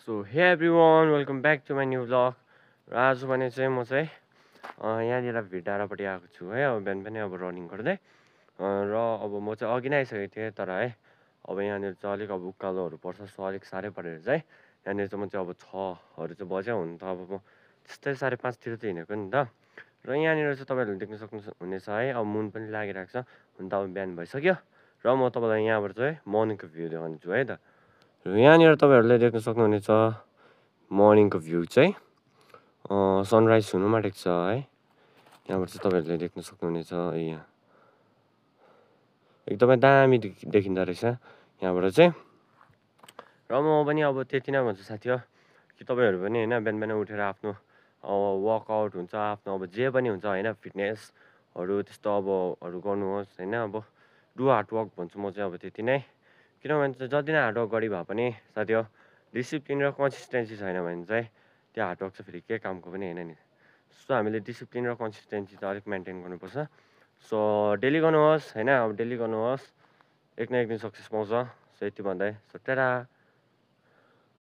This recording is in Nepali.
So hey everyone welcome back to my new vlog र आज भने चाहिँ म चाहिँ यहाँनिर भिडारापट्टि आएको छु है। अब बिहान पनि अब रनिङ गर्दै र अब म चाहिँ अघि नै आइसकेको थिएँ, तर है अब यहाँनिर चाहिँ अलिक अब उकालोहरू पर्छ, सो अलिक साह्रै परेर चाहिँ यहाँनिर चाहिँ म चाहिँ अब 6हरू चाहिँ बज्यो। हुन त अब म त्यस्तै 5:30तिर चाहिँ हिँडेको नि त। र यहाँनिर चाहिँ तपाईँहरूले देख्न सक्नुहुनेछ है, अब मुन पनि लागिरहेको छ। हुन त अब बिहान भइसक्यो र म तपाईँलाई यहाँबाट चाहिँ मर्निङको भ्यू देखाउँछु है त। र यहाँनिर तपाईँहरूले देख्न सक्नुहुनेछ मर्निङको भ्यू चाहिँ सनराइज हुनु आँटेको छ है। यहाँबाट चाहिँ तपाईँहरूले देख्न सक्नुहुनेछ यहाँ एकदमै दामी देखिँदो रहेछ यहाँबाट चाहिँ। र म पनि अब त्यति नै भन्छु साथी हो कि तपाईँहरू पनि होइन बिहान बिहान उठेर आफ्नो वर्कआउट हुन्छ, आफ्नो अब जे पनि हुन्छ होइन, फिटनेसहरू त्यस्तो अबहरू गर्नुहोस् होइन। अब डु हार्डवर्क भन्छु म चाहिँ अब त्यति नै। किनभने चाहिँ जति नै हार्डवर्क गरे भए पनि साथी हो डिसिप्लिन र कन्सिस्टेन्सी छैन भने चाहिँ त्यो हार्डवर्क चाहिँ फेरि के कामको पनि होइन नि। सो हामीले डिसिप्लिन र कन्सिस्टेन्सी चाहिँ अलिक मेन्टेन गर्नुपर्छ। सो डेली गर्नुहोस् होइन, अब डेली गर्नुहोस्, एक न एक दिन सक्सेस पाउँछ। सो यति भन्दै सो टाढा।